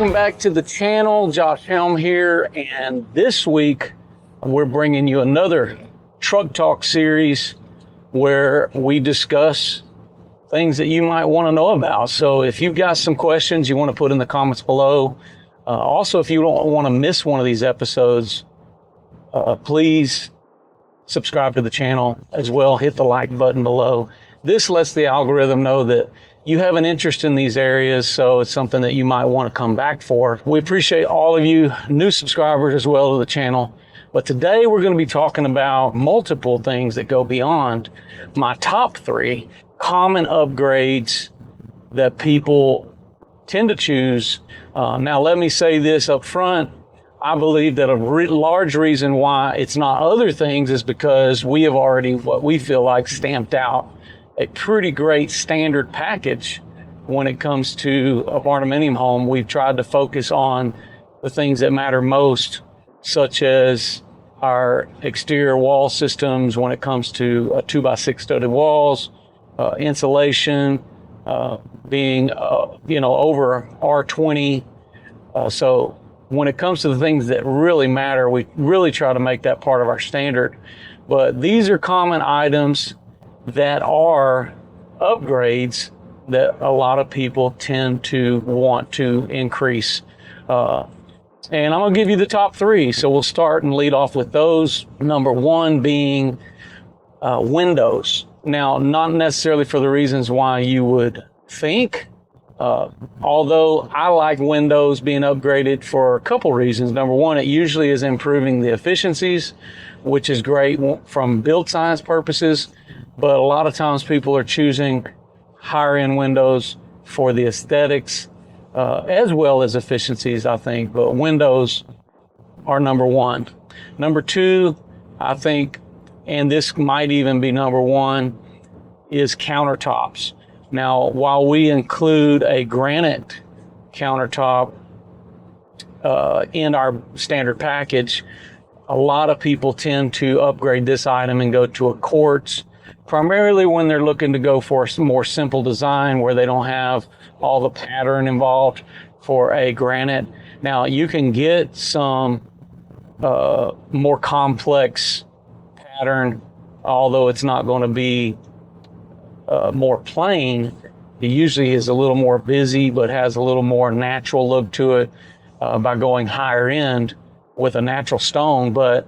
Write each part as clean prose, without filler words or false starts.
Welcome back to the channel. Josh Helm here, and this week we're bringing you another Truck Talk series where we discuss things that you might want to know about. So if you've got some questions you want to put in the comments below, also if you don't want to miss one of these episodes, please subscribe to the channel as well. Hit the like button below. This lets the algorithm know that you have an interest in these areas, so it's something that you might want to come back for. We appreciate all of you new subscribers as well to the channel. But today we're going to be talking about multiple things that go beyond my top 3 common upgrades that people tend to choose. Now, let me say this up front. I believe that a large reason why it's not other things is because we have already, what we feel like, stamped out a pretty great standard package when it comes to a Barndominium home. We've tried to focus on the things that matter most, such as our exterior wall systems when it comes to 2x6 studded walls, insulation, being over R20. So when it comes to the things that really matter, we really try to make that part of our standard. But these are common items that are upgrades that a lot of people tend to want to increase. And I'm going to give you the top 3. So we'll start and lead off with those. Number 1 being windows. Now, not necessarily for the reasons why you would think, although I like windows being upgraded for a couple reasons. Number 1, it usually is improving the efficiencies, which is great from build science purposes. But a lot of times people are choosing higher end windows for the aesthetics, as well as efficiencies, I think. But windows are number 1. Number 2, I think, and this might even be number 1, is countertops. Now, while we include a granite countertop in our standard package, a lot of people tend to upgrade this item and go to a quartz, primarily when they're looking to go for a more simple design where they don't have all the pattern involved for a granite. Now, you can get some more complex pattern, although it's not going to be more plain. It usually is a little more busy, but has a little more natural look to it by going higher end with a natural stone. But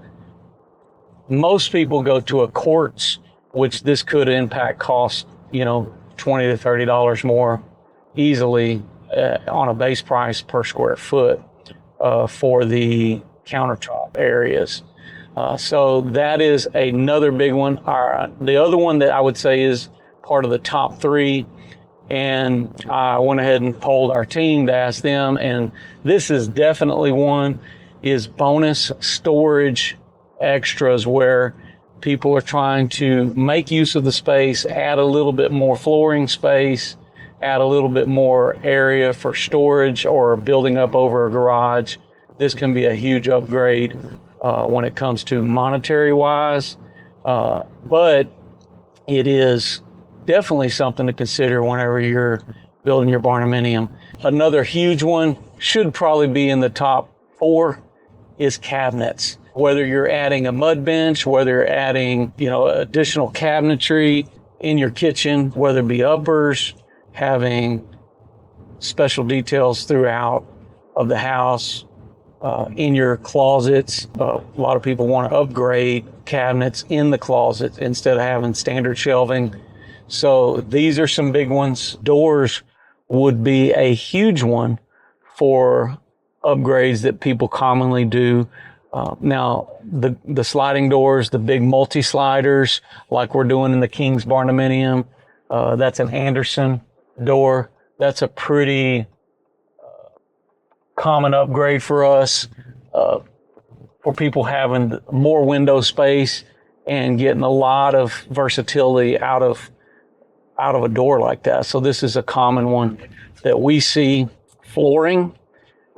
most people go to a quartz, which this could impact cost, $20 to $30 more easily on a base price per square foot for the countertop areas. So that is another big one. The other one that I would say is part of the top 3, and I went ahead and polled our team to ask them, and this is definitely one, is bonus storage extras, where people are trying to make use of the space, add a little bit more flooring space, add a little bit more area for storage or building up over a garage. This can be a huge upgrade when it comes to monetary wise, but it is definitely something to consider whenever you're building your Barndominium. Another huge one, should probably be in the top 4, is cabinets. Whether you're adding a mud bench, whether you're adding, additional cabinetry in your kitchen, whether it be uppers, having special details throughout of the house, in your closets. A lot of people want to upgrade cabinets in the closet instead of having standard shelving. So these are some big ones. Doors would be a huge one for upgrades that people commonly do. Now, the sliding doors, the big multi-sliders, like we're doing in the King's Barndominium, that's an Anderson door. That's a pretty common upgrade for us, for people having more window space and getting a lot of versatility out of a door like that. So this is a common one that we see. Flooring.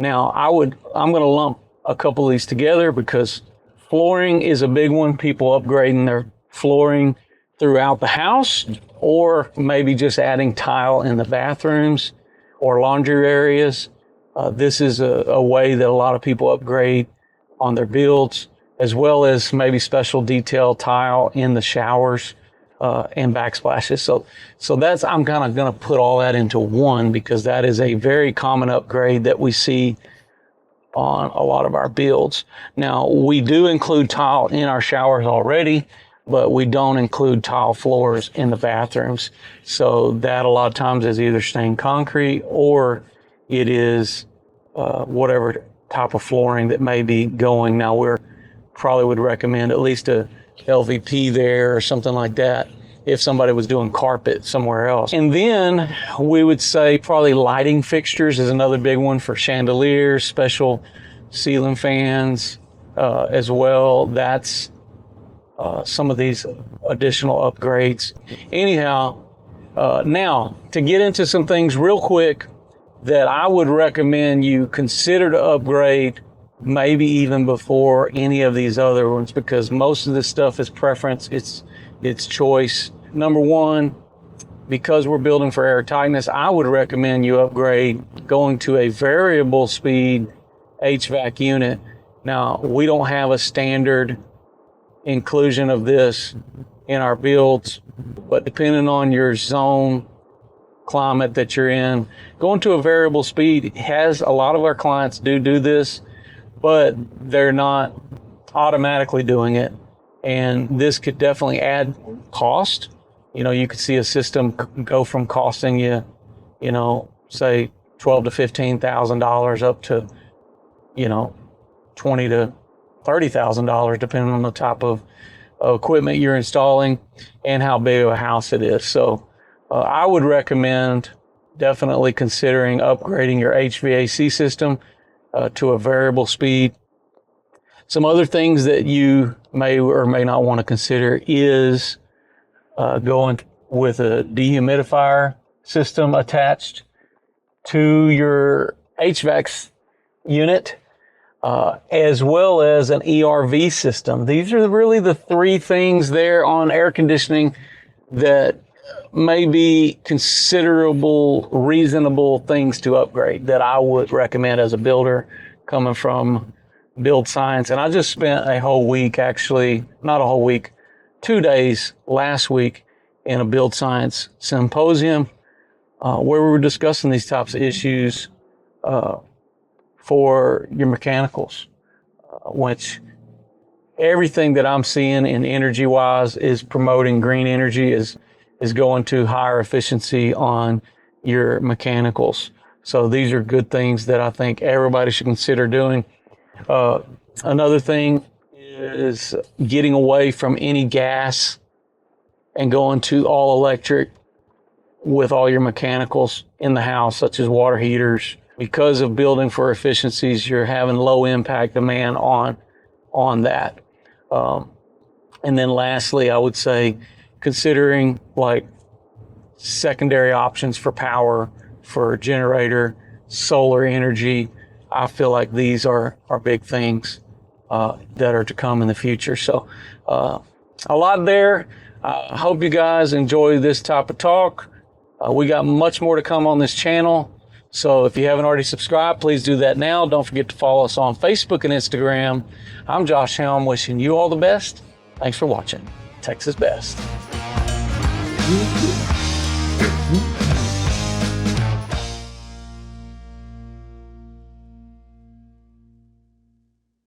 Now, I'm going to lump a couple of these together because flooring is a big one. People upgrading their flooring throughout the house, or maybe just adding tile in the bathrooms or laundry areas. This is a way that a lot of people upgrade on their builds, as well as maybe special detail tile in the showers and backsplashes. So that's, I'm kind of going to put all that into one, because that is a very common upgrade that we see on a lot of our builds. Now, we do include tile in our showers already, but we don't include tile floors in the bathrooms. So that a lot of times is either stained concrete, or it is whatever type of flooring that may be going. Now, we're probably would recommend at least a LVP there or something like that if somebody was doing carpet somewhere else. And then we would say probably lighting fixtures is another big one, for chandeliers, special ceiling fans as well. That's some of these additional upgrades. Anyhow, now to get into some things real quick that I would recommend you consider to upgrade, maybe even before any of these other ones, because most of this stuff is preference, it's choice. Number one, because we're building for air tightness, I would recommend you upgrade going to a variable speed HVAC unit. Now, we don't have a standard inclusion of this in our builds, but depending on your zone, climate that you're in, going to a variable speed has, a lot of our clients do this, but they're not automatically doing it. And this could definitely add cost. You know, you could see a system go from costing you, you know, say $12,000 to $15,000 up to, you know, $20,000 to $30,000, depending on the type of equipment you're installing and how big of a house it is. So I would recommend definitely considering upgrading your HVAC system to a variable speed. Some other things that you may or may not want to consider is going with a dehumidifier system attached to your HVAC unit, as well as an ERV system. These are really the three things there on air conditioning that may be considerable, reasonable things to upgrade that I would recommend as a builder coming from Build Science. And I just spent a whole week, actually, not a whole week, 2 days last week in a Build Science symposium where we were discussing these types of issues for your mechanicals, which everything that I'm seeing in energy-wise is promoting green energy, is going to higher efficiency on your mechanicals. So these are good things that I think everybody should consider doing. Another thing is getting away from any gas and going to all electric with all your mechanicals in the house, such as water heaters. Because of building for efficiencies, you're having low impact demand on that. And then lastly, I would say considering like secondary options for power, for generator, solar energy. I feel like these are big things that are to come in the future. So a lot there. I hope you guys enjoy this type of talk. We got much more to come on this channel. So if you haven't already subscribed, please do that now. Don't forget to follow us on Facebook and Instagram. I'm Josh Helm, wishing you all the best. Thanks for watching. Texas Best.